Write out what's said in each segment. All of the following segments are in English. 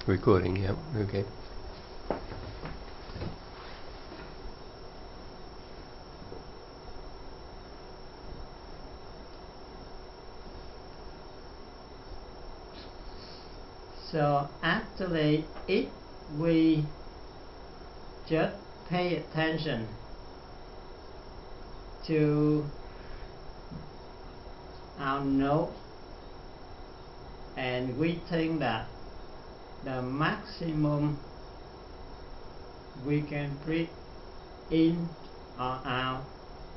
Recording, yeah, okay. So actually, if we just pay attention to our nose, and we think that the maximum we can breathe in or out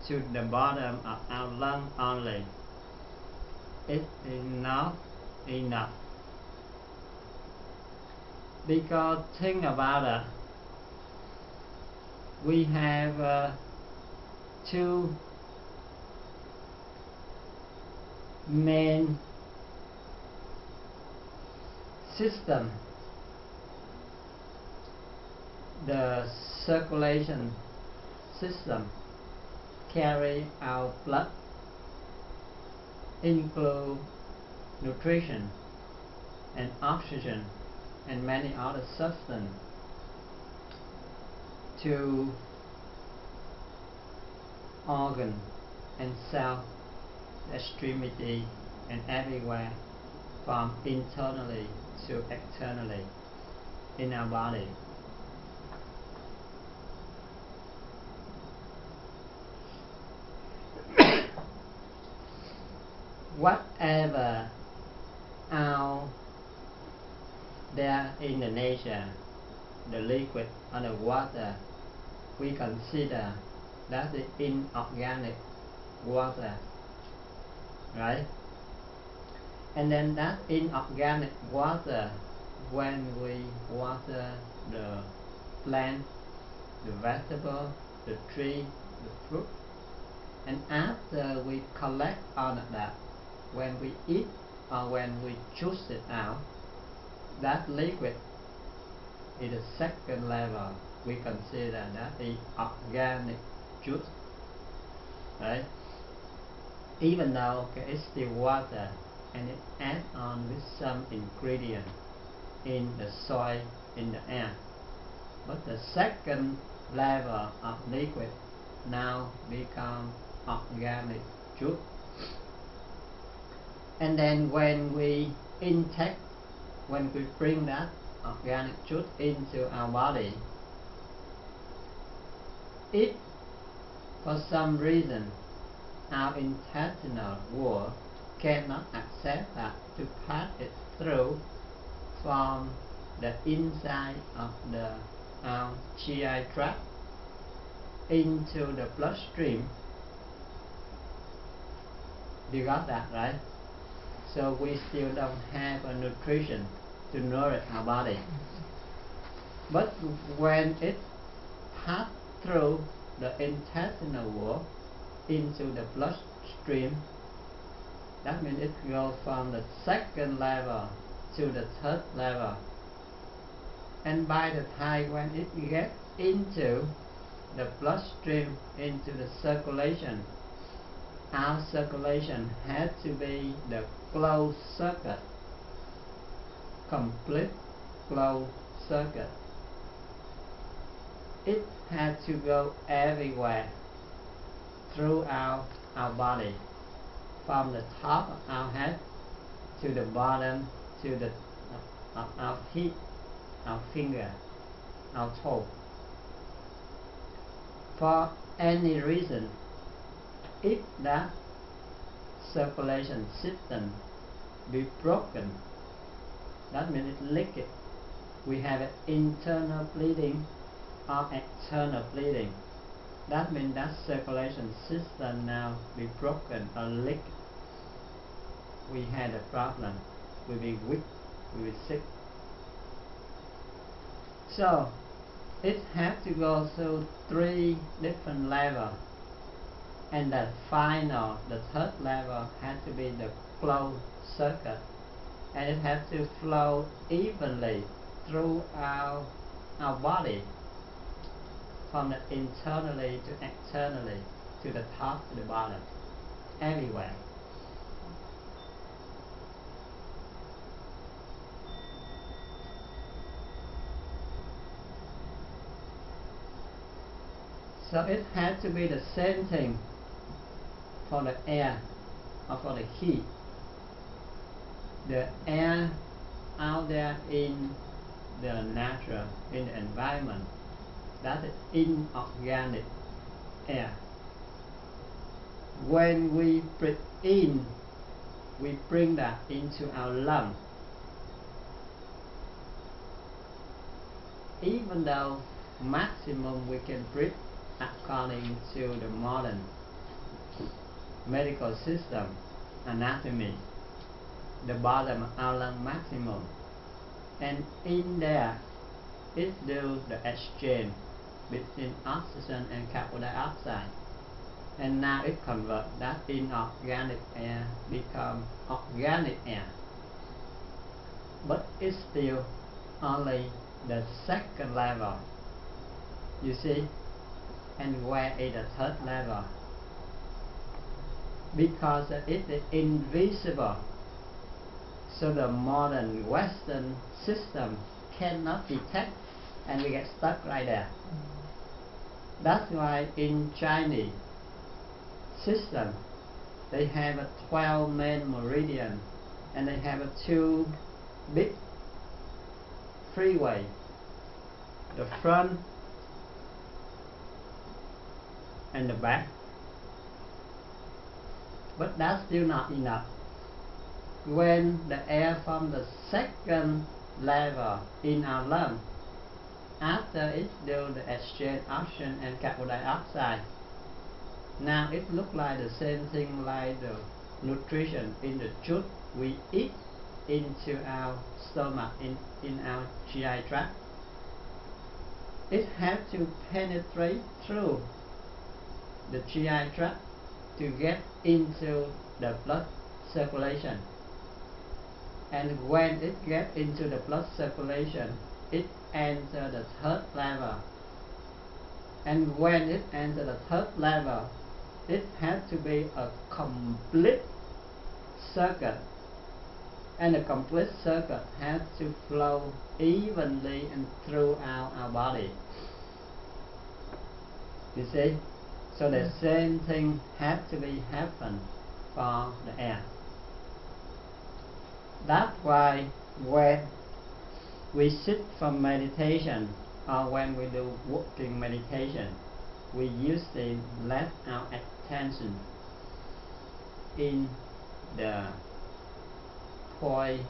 to the bottom of our lung only, it is not enough. Because think about it, we have two main systems. The circulation system carry our blood, include nutrition and oxygen and many other substances to organ and cell, extremity and everywhere, from internally to externally in our body. Whatever out there in the nature, the liquid or the water, we consider that the inorganic water, right? And then that inorganic water, when we water the plant, the vegetable, the tree, the fruit, and after we collect all of that, when we eat or when we juice it out, that liquid is the second level. We consider that the organic juice, right? Even though it's still water and it adds on with some ingredient in the soil, in the air, but the second level of liquid now become organic juice. And then when we intake, when we bring that organic juice into our body, if for some reason our intestinal wall cannot accept that, to pass it through from the inside of our GI tract into the bloodstream. You got that, right? So we still don't have a nutrition to nourish our body. But when it passes through the intestinal wall into the bloodstream, that means it goes from the second level to the third level. And by the time when it gets into the bloodstream, into the circulation, our circulation has to be the closed circuit, complete closed circuit. It has to go everywhere throughout our body, from the top of our head to the bottom, to the our feet, our finger, our toe. For any reason, if that circulation system be broken, that means it's leaking. We have an internal bleeding or external bleeding. That means that circulation system now be broken or leaked. We had a problem. We'll be weak. We'll be sick. So it has to go through 3 different levels. And the final, the third level, has to be the closed circuit, and it has to flow evenly throughout our body, from the internally to externally, to the top to the bottom, everywhere. So it has to be the same thing for the air or for the heat. The air out there in the natural, in the environment, that is inorganic air. When we breathe in, we bring that into our lung. Even though maximum we can breathe according to the modern medical system anatomy, the bottom of our lung maximum, and in there it do the exchange between oxygen and carbon dioxide, and now it convert that inorganic air become organic air, but it's still only the second level, you see. And where is the third level? Because it is invisible, so the modern Western system cannot detect, and we get stuck right there. That's why in Chinese system they have a 12 main meridian, and they have a 2 big freeway, the front and the back. But that's still not enough. When the air from the second level in our lung, after it do the exchange oxygen and carbon dioxide, now it look like the same thing like the nutrition in the food we eat into our stomach, in our GI tract. It has to penetrate through the GI tract to get into the blood circulation, and when it gets into the blood circulation, it enters the third level, and when it enters the third level, it has to be a complete circuit, and the complete circuit has to flow evenly and throughout our body, you see. So the same thing has to be happen for the air. That's why when we sit for meditation, or when we do walking meditation, we usually let our attention in the point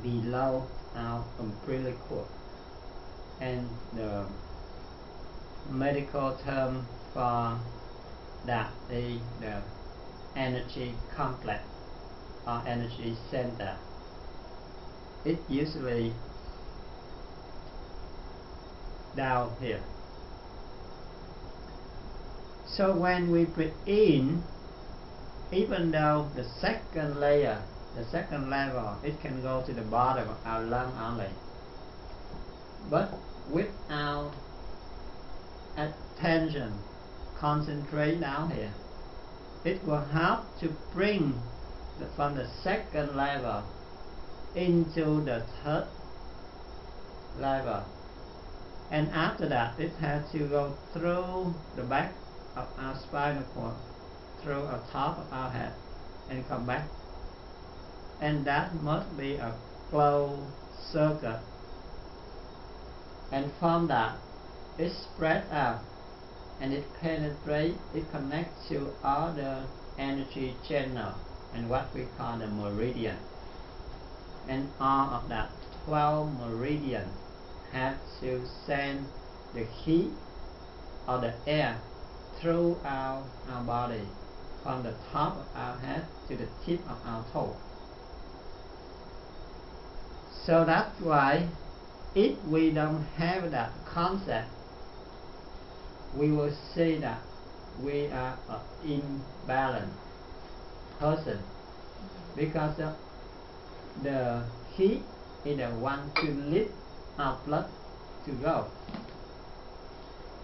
below our umbilical cord, and the medical term for that is the energy complex or energy center. It usually down here. So when we breathe in, even though the second layer, the second level, it can go to the bottom of our lung only, but with our attention concentrate down here, it will help to bring from the second level into the third level, and after that it has to go through the back of our spinal cord, through the top of our head, and come back, and that must be a closed circuit, and from that it spread out, and it penetrates, it connects to other energy channel, and what we call the meridian, and all of that 12 meridian have to send the heat or the air throughout our body, from the top of our head to the tip of our toe. So that's why if we don't have that concept, we will say that we are an imbalanced person, because the heat is the one to lift our blood to go.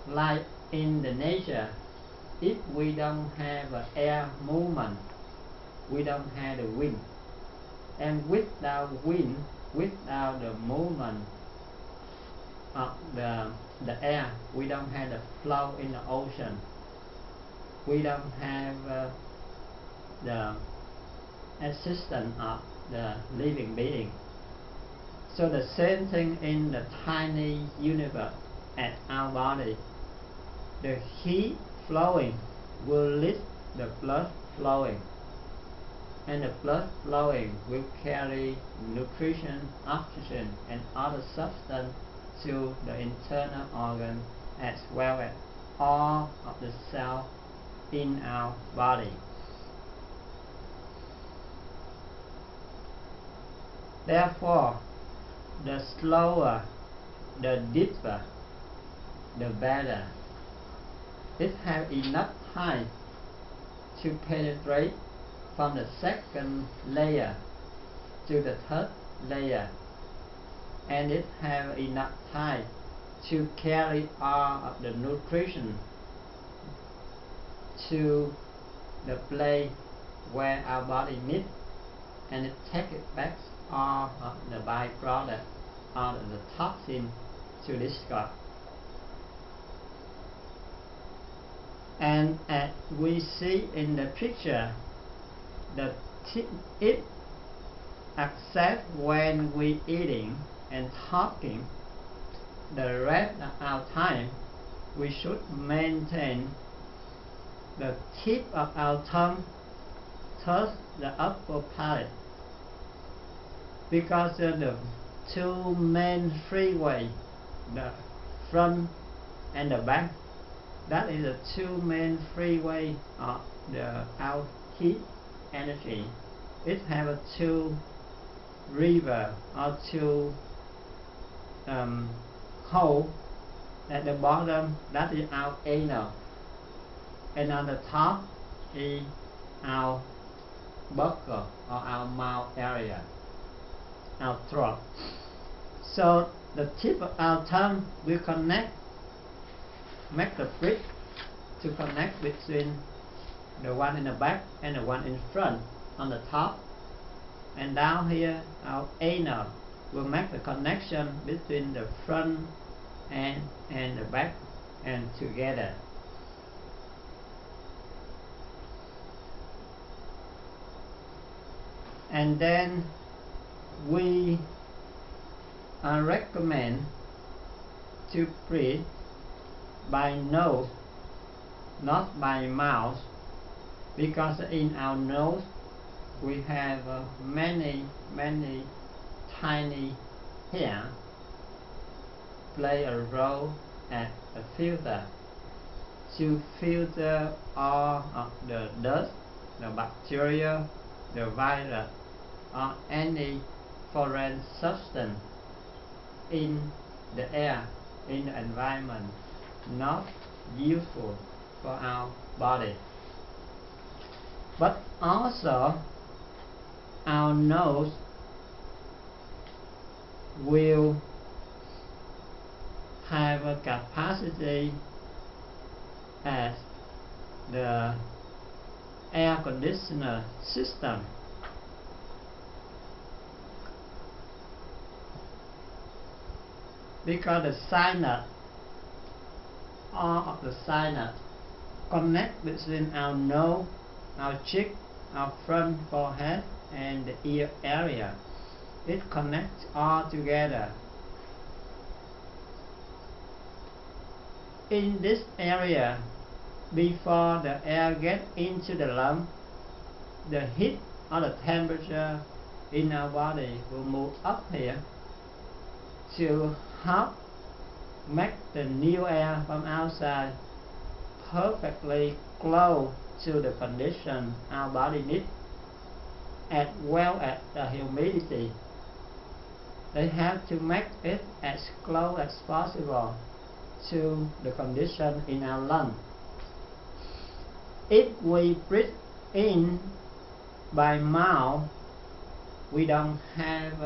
Like in the nature, if we don't have air movement, we don't have the wind, and without wind, without the movement of the the air. We don't have the flow in the ocean. We don't have the existence of the living being. So the same thing in the tiny universe at our body. The heat flowing will lead the blood flowing, and the blood flowing will carry nutrition, oxygen, and other substance to the internal organ as well as all of the cells in our body. Therefore, the slower, the deeper, the better. It has enough time to penetrate from the second layer to the third layer, and it has enough time to carry all of the nutrition to the place where our body needs, and it takes it back all of the byproduct, all of the toxin to discard. And as we see in the picture, it except when we eating and talking, the rest of our time we should maintain the tip of our tongue touch the upper palate, because the two main freeway, the front and the back, that is the two main freeway of our heat energy. It have a two river or two hole. At the bottom, that is our anal, and on the top is our buccal or our mouth area, our throat. So the tip of our tongue will make the bridge to connect between the one in the back and the one in front on the top, and down here our anal will make the connection between the front and the back and together. And then we recommend to breathe by nose, not by mouth, because in our nose we have many tiny hair play a role as a filter to filter all of the dust, the bacteria, the virus, or any foreign substance in the air, in the environment, not useful for our body. But also our nose will have a capacity as the air conditioner system. Because the sinus, all of the sinus connect between our nose, our cheek, our front forehead, and the ear area. It connects all together. In this area, before the air gets into the lung, the heat or the temperature in our body will move up here to help make the new air from outside perfectly close to the condition our body needs, as well as the humidity. They have to make it as close as possible to the condition in our lung. If we breathe in by mouth, we don't have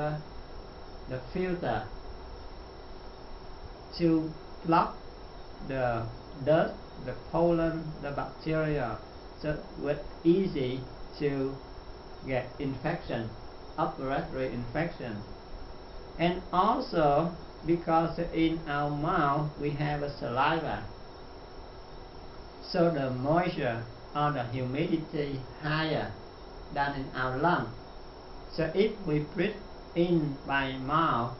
the filter to block the dust, the pollen, the bacteria, so it's easy to get infection, upper respiratory infection. And also because in our mouth we have a saliva, so the moisture or the humidity higher than in our lung. So if we breathe in by mouth,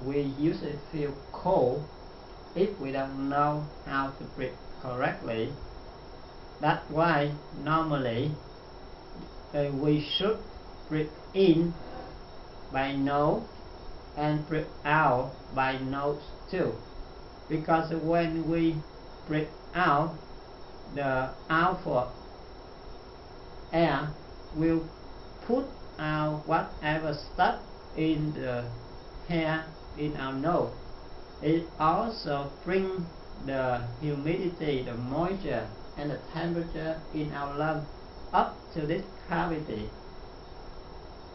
we usually feel cold if we don't know how to breathe correctly. That's why normally we should breathe in by nose and breathe out by nose too, because when we breathe out, the outward air will put out whatever stuck in the hair in our nose. It also brings the humidity, the moisture and the temperature in our lungs up to this cavity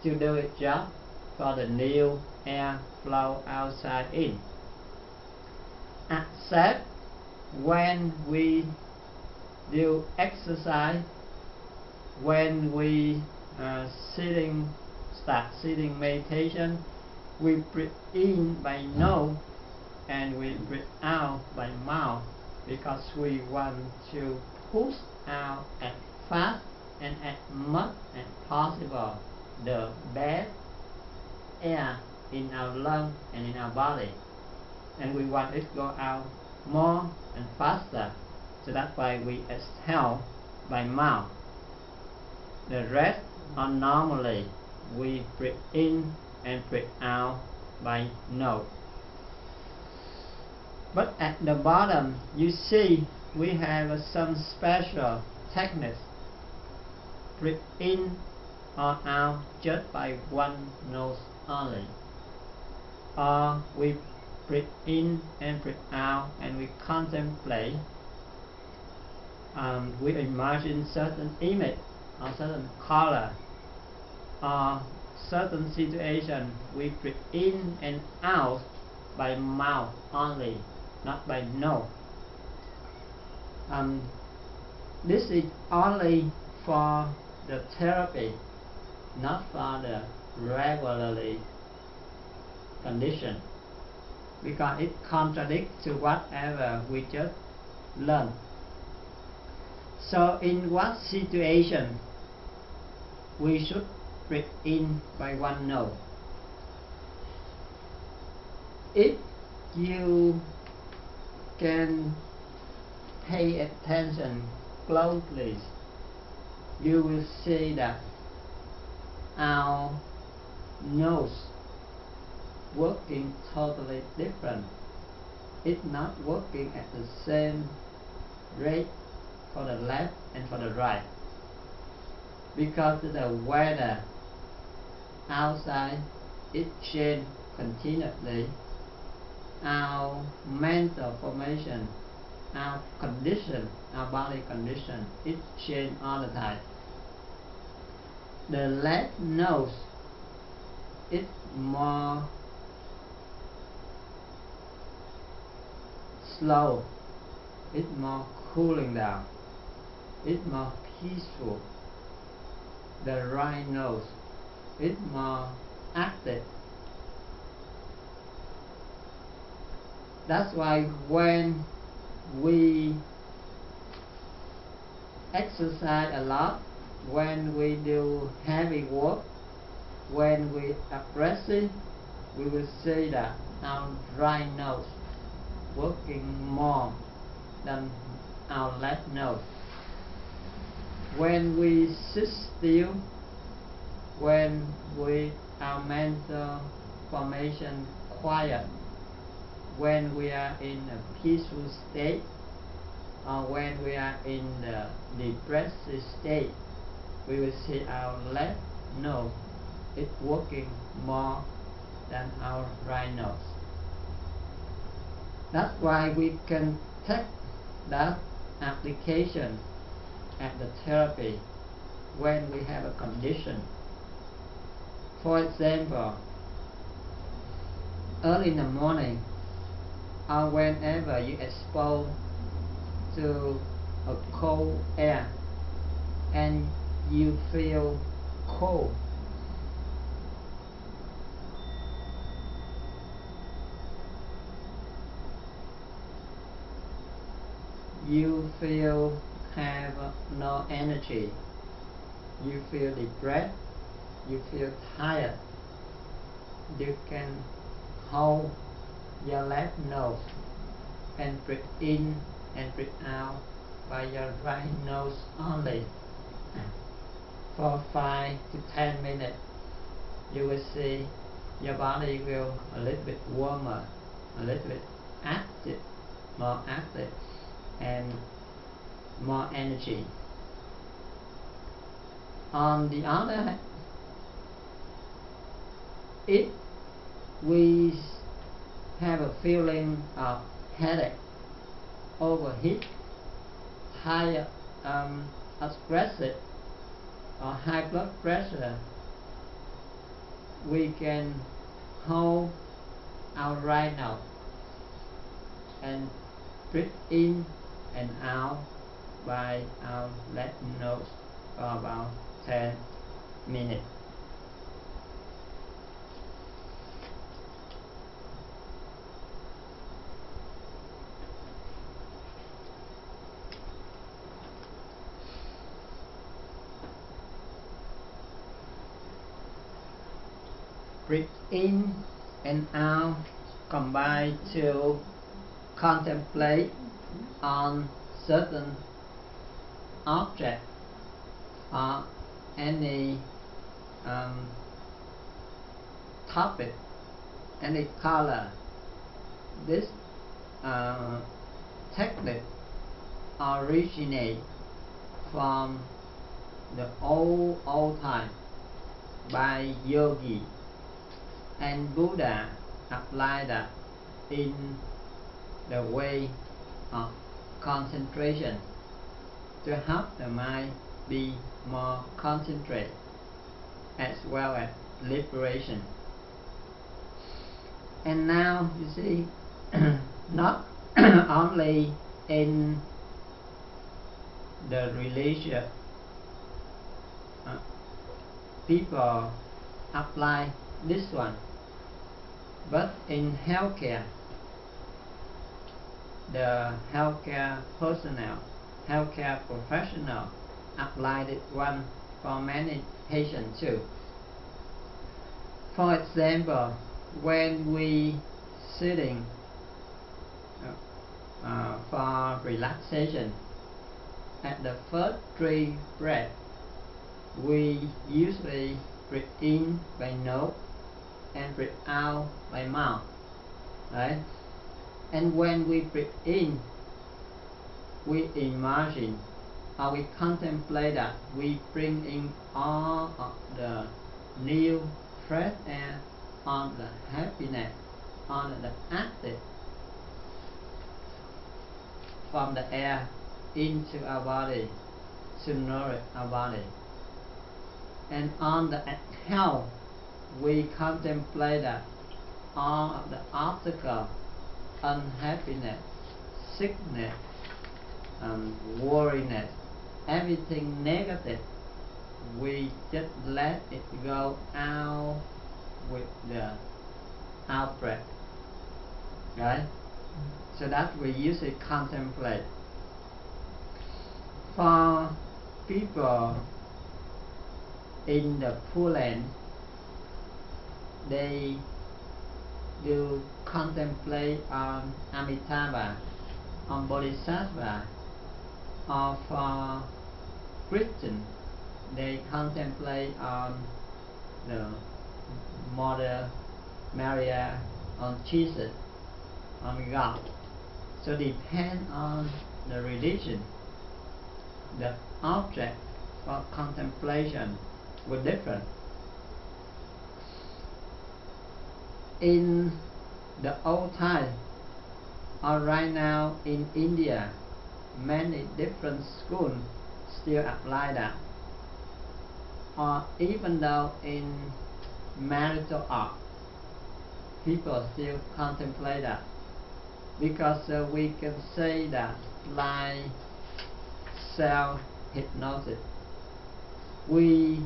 to do its job for the new air flow outside in. Except when we do exercise, when we start sitting meditation, we breathe in by nose and we breathe out by mouth, because we want to push out as fast and as much as possible the bad air in our lungs and in our body, and we want it to go out more and faster. So that's why we exhale by mouth. The rest are normally we breathe in and breathe out by nose. But at the bottom you see we have some special techniques. Breathe in or out just by one nose only, or we breathe in and breathe out and we contemplate, we imagine certain image or certain color or certain situation. We breathe in and out by mouth only, not by nose. This is only for the therapy, not for the regularly condition, because it contradicts to whatever we just learned. So in what situation we should breathe in by one nose? If you can pay attention closely, you will see that our nose working totally different. It's not working at the same rate for the left and for the right, because the weather outside it changes continuously. Our mental formation, our condition, our body condition, it changes all the time. The left nose is more slow, it's more cooling down, it's more peaceful. The right nose is more active. That's why when we exercise a lot, when we do heavy work, when we are aggressive, we will see that our right nose working more than our left nose. When we sit still, when our mental formation quiet, when we are in a peaceful state, or when we are in the depressed state, we will see our left nose is working more than our right nose. That's why we can take that application at the therapy when we have a condition. For example, early in the morning, or whenever you expose to a cold air and you feel cold, you feel have no energy, you feel depressed, you feel tired, you can hold your left nose and breathe in and breathe out by your right nose only for 5 to 10 minutes. You will see your body will a little bit warmer, a little bit active, more active and more energy. On the other hand, if we have a feeling of headache, overheat, high aggressive or high blood pressure, we can hold our right nose and breathe in and out by our left nose for about 10 minutes. Breathe in and out, combine to contemplate on certain object or any topic, any color. This technique originate from the old time by yogi, and Buddha applied that in the way of concentration to help the mind be more concentrated as well as liberation. And now you see not only in the religious people apply this one, but in healthcare, the healthcare personnel, healthcare professional applied it one for many patients too. For example, when we sitting for relaxation, at the first 3 breaths, we usually breathe in by nose and breathe out by mouth, right? And when we breathe in, we imagine or we contemplate that we bring in all of the new fresh air, on the happiness, on the active from the air into our body to nourish our body. And on the exhale, we contemplate that all of the obstacles, unhappiness, sickness, worriness, everything negative, we just let it go out with the out breath, right? So that we usually contemplate. For people in the Poor Land, they do contemplate on Amitabha, on Bodhisattva, or for Christian, they contemplate on the Mother Maria, on Jesus, on God. So depend on the religion, the object for contemplation were different. In the old time, or right now in India, many different schools still apply that. Or even though in marital art, people still contemplate that, because we can say that like self-hypnosis, we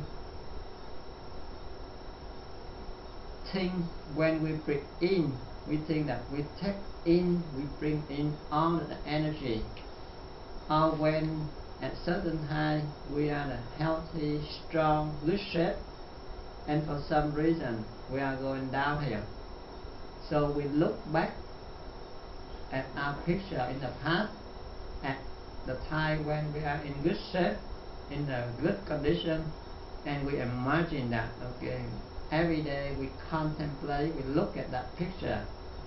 think when we breathe in, we think that we take in, we bring in all the energy or when at certain time we are a healthy, strong, good shape, and for some reason we are going downhill. So we look back at our picture in the past, at the time when we are in good shape, in a good condition, and we imagine that, okay, every day we contemplate, we look at that picture,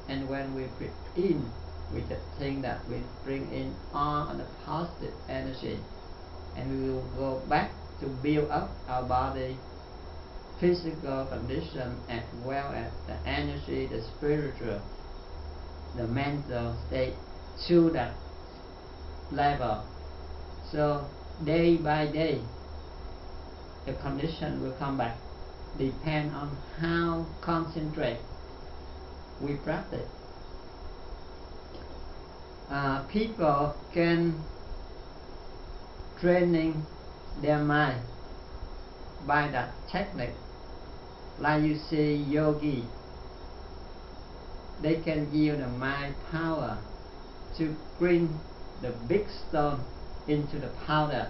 and when we breathe in, we just think that we bring in all the positive energy, and we will go back to build up our body, physical condition, as well as the energy, the spiritual, the mental state to that level. So day by day the condition will come back, depend on how concentrate we practice. People can training their mind by that technique. Like you see yogi, they can give the mind power to bring the big stone into the powder.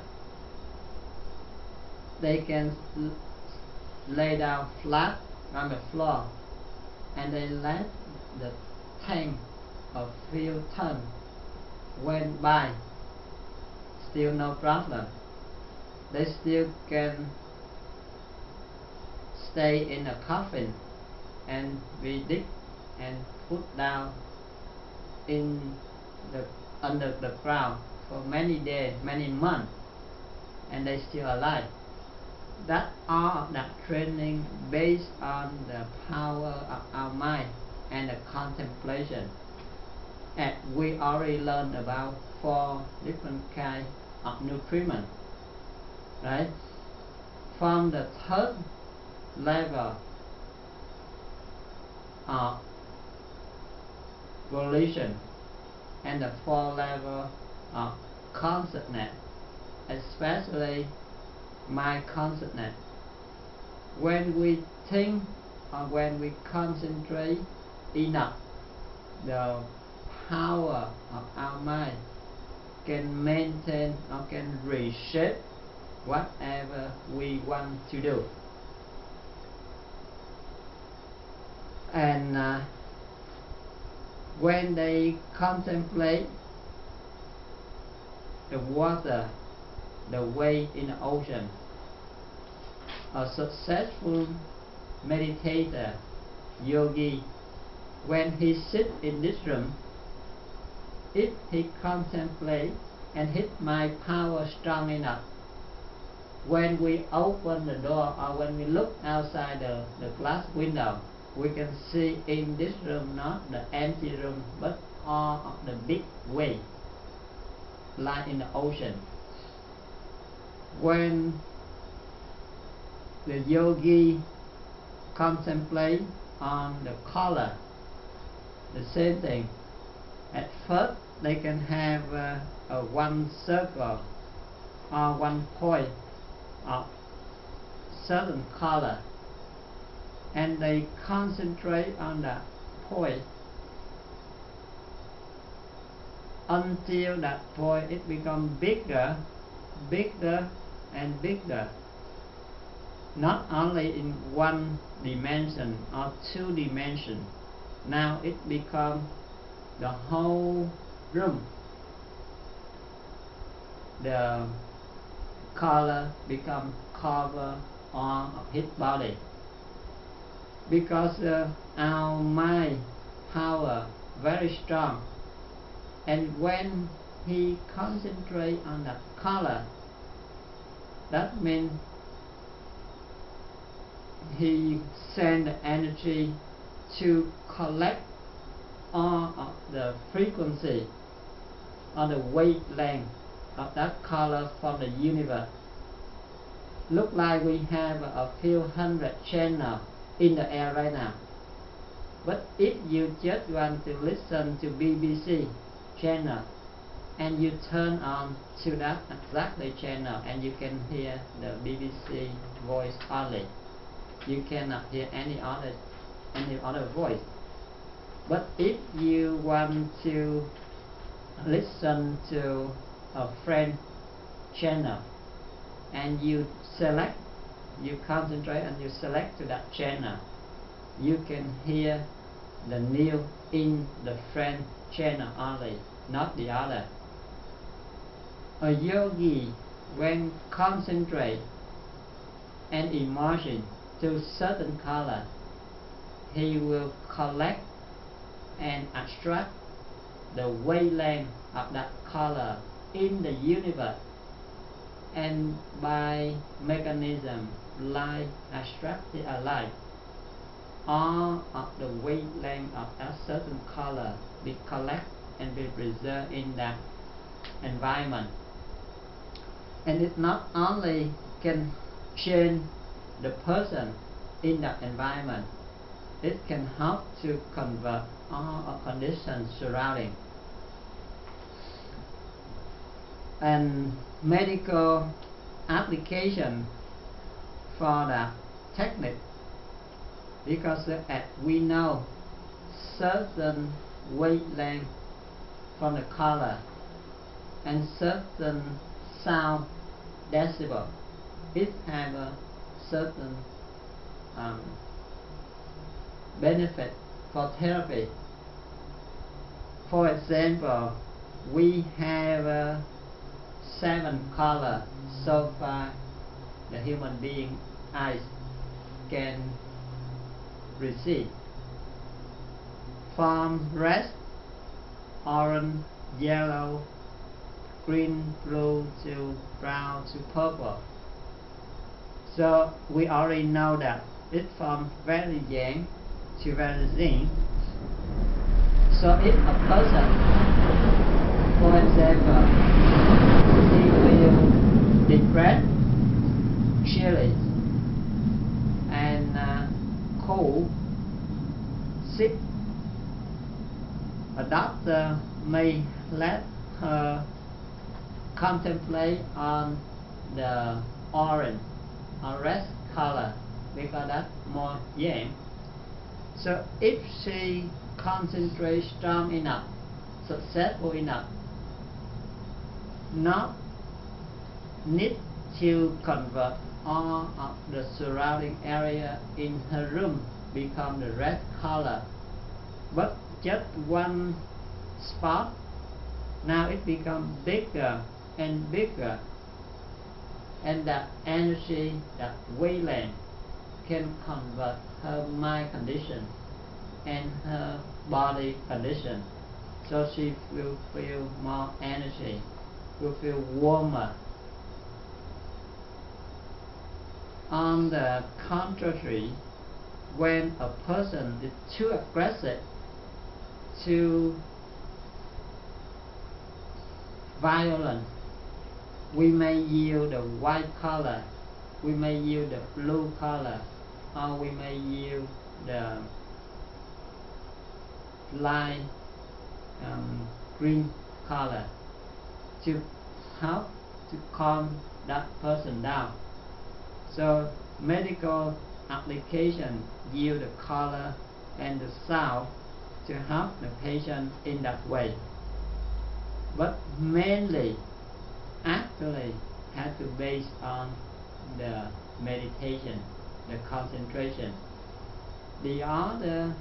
They can lay down flat on the floor, and they let the tank of few ton went by, still no problem. They still can stay in a coffin and be dig and put down in the under the ground for many days, many months, and they still alive. That are that training based on the power of our mind and the contemplation. And we already learned about 4 different kinds of nutriment, right? From the 3rd level of volition and the 4th level of consciousness, especially mind consciousness. When we think or when we concentrate enough, the power of our mind can maintain or can reshape whatever we want to do. And when they contemplate the water, the wave in the ocean, a successful meditator, yogi, when he sits in this room, if he contemplates and his mind power strong enough, when we open the door or when we look outside the glass window, we can see in this room not the empty room but all of the big waves like in the ocean. When the yogi contemplate on the color, the same thing. At first they can have a one circle or one point of certain color, and they concentrate on that point until that point it becomes bigger, bigger and bigger, not only in 1 dimension or 2 dimensions. Now it becomes the whole room. The color becomes cover all of his body, because our mind power very strong, and when he concentrates on that color, that means he sends the energy to collect all of the frequency or the wavelength of that color from the universe. Look like we have a few hundred channels in the air right now, but if you just want to listen to BBC channel and you turn on to that exactly channel, and you can hear the BBC voice only, you cannot hear any other voice. But if you want to listen to a friend channel, and you select, you concentrate and you select to that channel, you can hear the new in the friend channel only, not the other. A yogi, when concentrate an emotion to certain color, he will collect and extract the wavelength of that color in the universe, and by mechanism light extracted light, all of the wavelength of that certain color be collected and be preserved in that environment. And it not only can change the person in that environment, it can help to convert all of conditions surrounding. And medical application for the technique, because as we know, certain wavelength from the color and certain sound decibel, it have a certain benefit for therapy. For example, we have 7 colors so far the human being eyes can receive, from red, orange, yellow, green, blue to brown to purple. So we already know that it's from very young to very thin. So if a person, for example, he will depressed, chilly, and cold, sick, a doctor may let her contemplate on the orange or red color because that's more young. So if she concentrates strong enough, successful enough, not need to convert all of the surrounding area in her room become the red color, but just one spot, now it becomes bigger and bigger, and that energy, that wavelength can convert her mind condition and her body condition, so she will feel more energy, will feel warmer. On the contrary, when a person is too aggressive, too violent, we may use the white color, we may use the blue color, or we may use the light green color to help to calm that person down. So medical application use the color and the sound to help the patient in that way, but mainly actually have to base on the meditation, the concentration. The other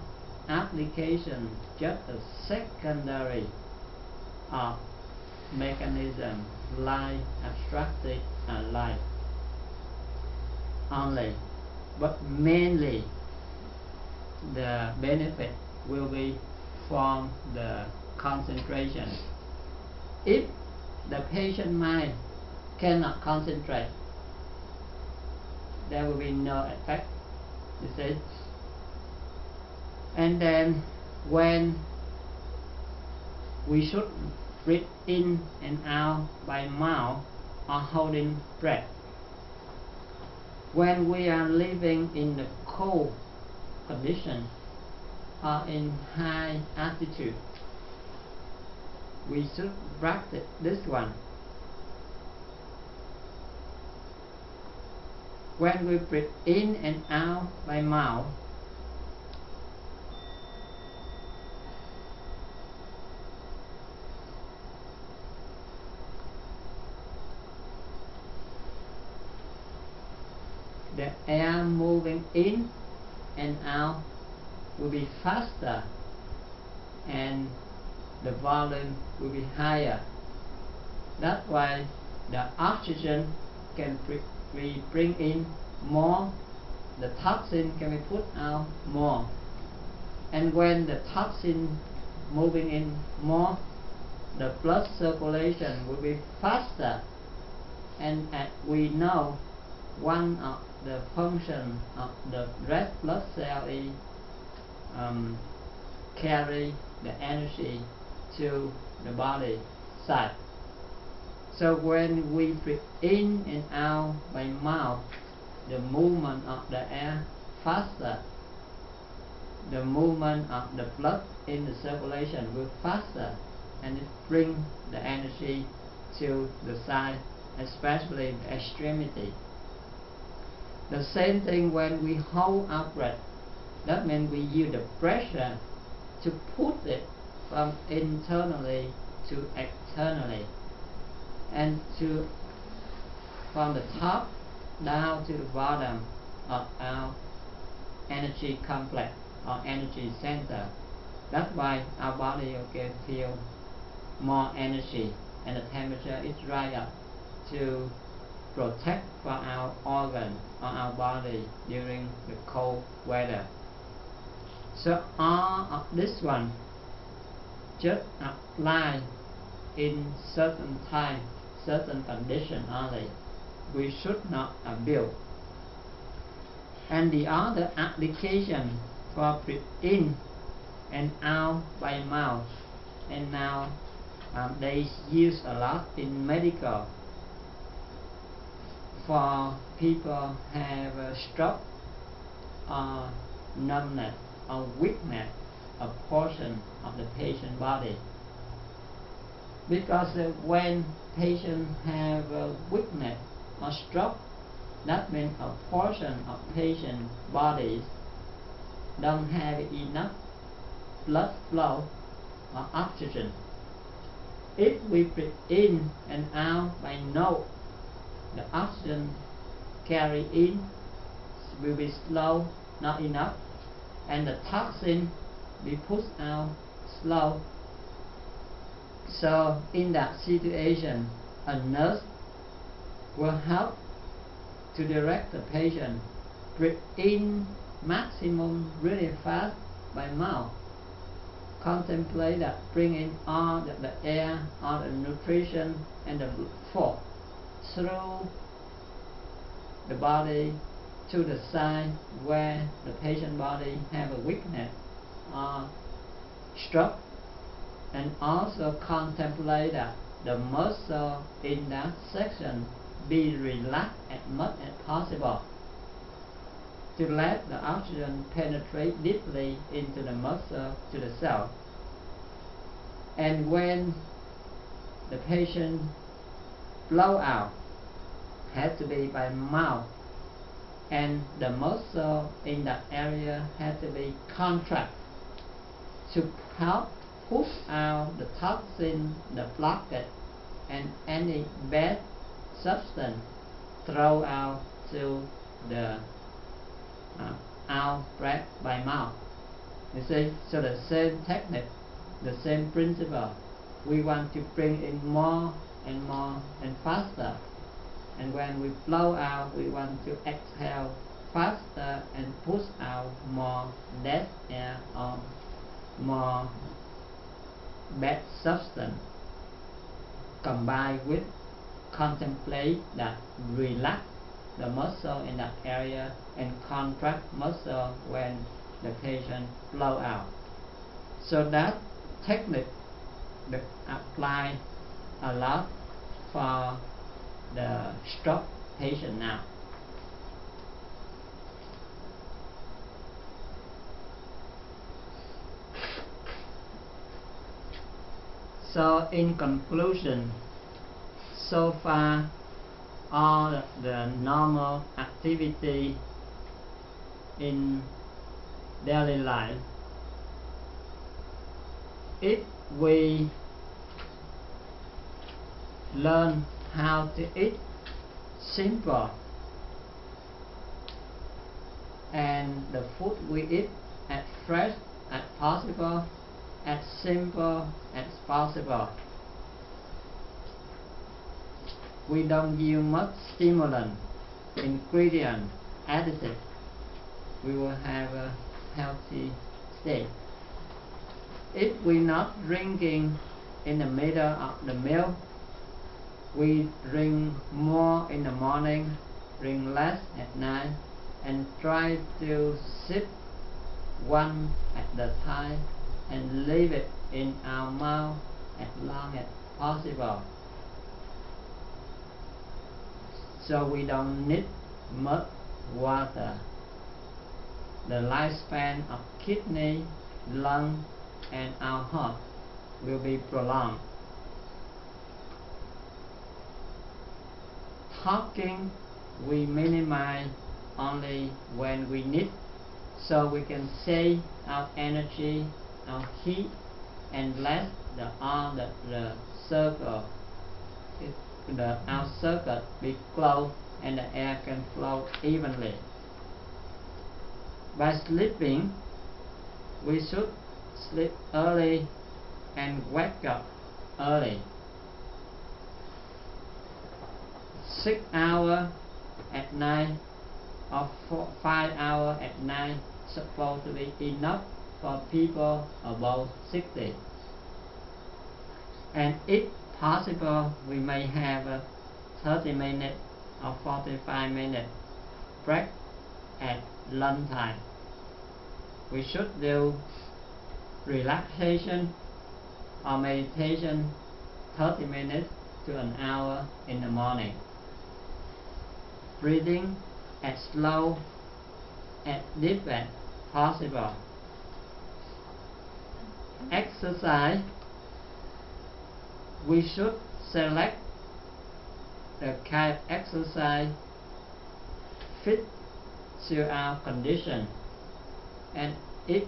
application just a secondary of mechanism like abstracted and light only, but mainly the benefit will be from the concentration. If the patient mind cannot concentrate, there will be no effect, you see. And then when we should breathe in and out by mouth or holding breath, when we are living in the cold condition or in high altitude, we should practice this one. When we breathe in and out by mouth, the air moving in and out will be faster and the volume will be higher. That's why the oxygen can be bring in more, the toxin can be put out more. And when the toxin moving in more, the blood circulation will be faster. And we know one of the function of the red blood cell is carry the energy to the body side. So when we breathe in and out by mouth, the movement of the air faster, the movement of the blood in the circulation will faster, and it brings the energy to the side, especially the extremity. The same thing when we hold our breath, that means we use the pressure to put it from internally to externally, and to from the top down to the bottom of our energy complex or energy center. That's why our body can feel more energy and the temperature is right up to protect for our organ or our body during the cold weather. So all of this one just apply in certain time, certain condition only. We should not abuse. And the other application for breathe in and out by mouth, and now they use a lot in medical for people have a stroke or numbness or weakness a portion of the patient body. Because when patient have a weakness or stroke, that means a portion of patient bodies don't have enough blood flow or oxygen. If we breathe in and out by nose, the oxygen carry in will be slow, not enough, and the toxin be pushed out slow. So in that situation, a nurse will help to direct the patient breathe in maximum really fast by mouth. Contemplate that bring in all the air, all the nutrition and the food through the body to the side where the patient body have a weakness or stroke, and also contemplate that the muscle in that section be relaxed as much as possible to let the oxygen penetrate deeply into the muscle to the cell. And when the patient blow out, has to be by mouth, and the muscle in that area has to be contract to help push out the toxin, the blockage, and any bad substance throw out to the out breath by mouth. You see, so the same technique, the same principle. We want to bring in more and more and faster, and when we blow out, we want to exhale faster and push out more less air or more bad substance. Combined with contemplate that relax the muscle in that area and contract muscle when the patient blow out. So that technique that apply a lot for the stroke patient now. So in conclusion, so far all the normal activity in daily life, if we learn how to eat simple and the food we eat as fresh as possible, as simple as possible. We don't use much stimulant, ingredient, additive. We will have a healthy state. If we're not drinking in the middle of the meal, we drink more in the morning, drink less at night, and try to sip one at the time and leave it in our mouth as long as possible. So we don't need much water. The lifespan of kidney, lung, and our heart will be prolonged. Talking we minimize only when we need, so we can save our energy, our heat, and let the circle, our circuit be closed and the air can flow evenly. By sleeping, we should sleep early and wake up early. 6 hours at night or 5 hours at night supposed to be enough for people above 60. And if possible, we may have a 30 minute or 45 minute break at lunchtime. We should do relaxation or meditation 30 minutes to an hour in the morning. Breathing as slow and deep as possible. Exercise, we should select the kind of exercise fit to our condition, and if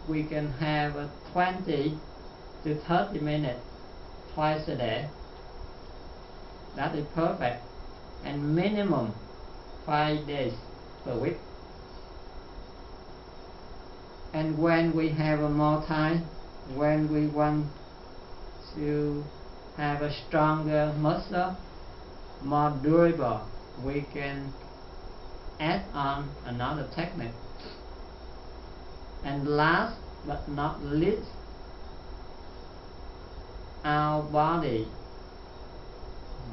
we can have 20 to 30 minutes twice a day, that is perfect, and minimum 5 days per week. And when we have more time, when we want to have a stronger muscle, more durable, we can add on another technique. And last but not least, our body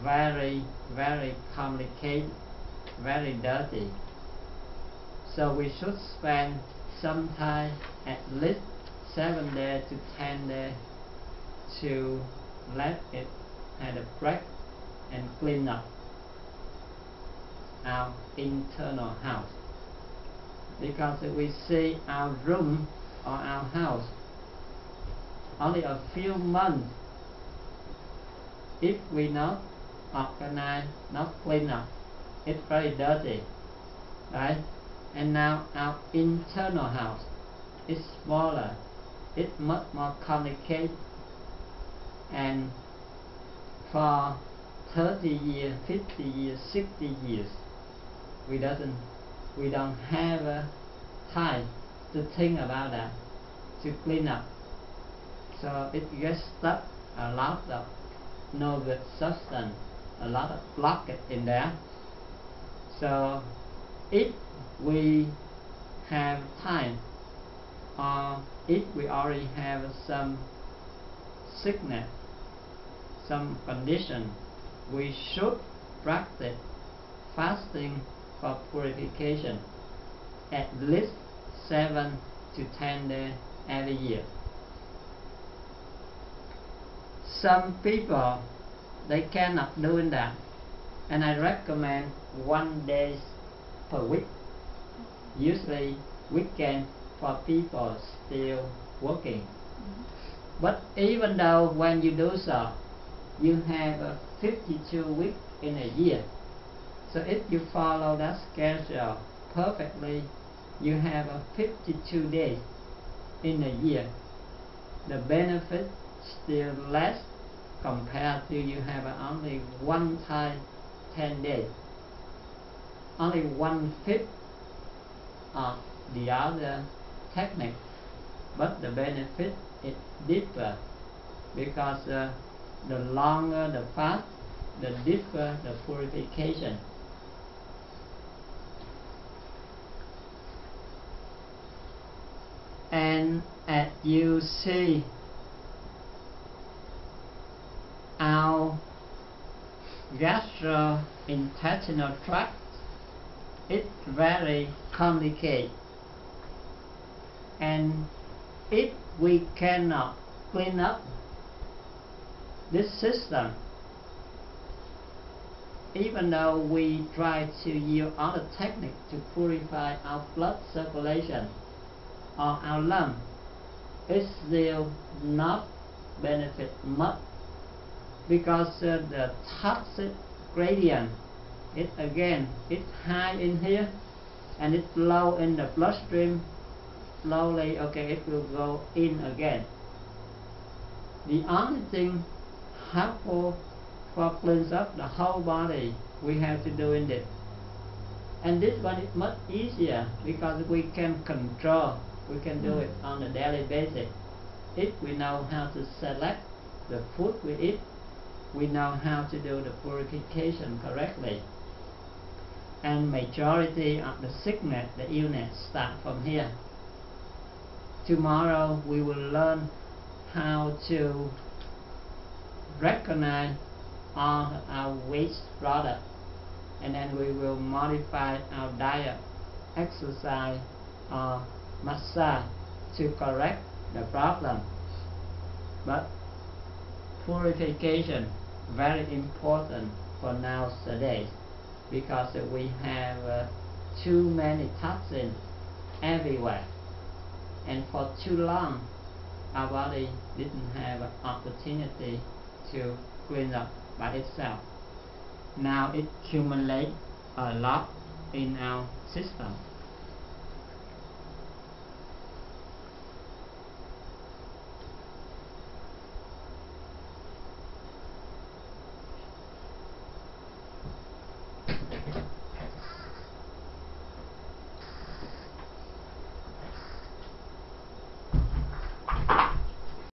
very complicated, very dirty, so we should spend some time, at least 7 days to 10 days, to let it have a break and clean up our internal house. Because if we see our room or our house only a few months, if we not organize, not clean up, it's very dirty, right? And now our internal house is smaller, it's much more complicated, and for 30 years, 50 years, 60 years, we don't have time to think about that, to clean up. So it gets stuck a lot of no good substance, a lot of blockage in there. So if we have time, or if we already have some sickness, some condition, we should practice fasting for purification at least 7 to 10 days every year. Some people, they cannot do that, and I recommend 1 day per week, usually weekend for people still working. But even though when you do so, you have 52 weeks in a year. So if you follow that schedule perfectly, you have 52 days in a year. The benefit still less compared to you have only one time 10 days. Only 1/5 of the other technique, but the benefit is deeper because the longer the fast, the deeper the purification. And as you see, our gastrointestinal tract is very complicated, and if we cannot clean up this system, even though we try to use other techniques to purify our blood circulation or our lung, it still not benefit much, because the toxic gradient is high in here and it's low in the bloodstream. Slowly, it will go in again. The only thing helpful for cleanse up the whole body we have to do in it, and this one is much easier because we can control, we can do it on a daily basis. If we know how to select the food we eat, we know how to do the purification correctly, and majority of the sickness, the illness, start from here. Tomorrow we will learn how to recognize all our waste products, and then we will modify our diet, exercise or massage to correct the problem. But purification very important for nowadays, because we have too many toxins everywhere, and for too long our body didn't have an opportunity to clean up by itself. Now it accumulates a lot in our system.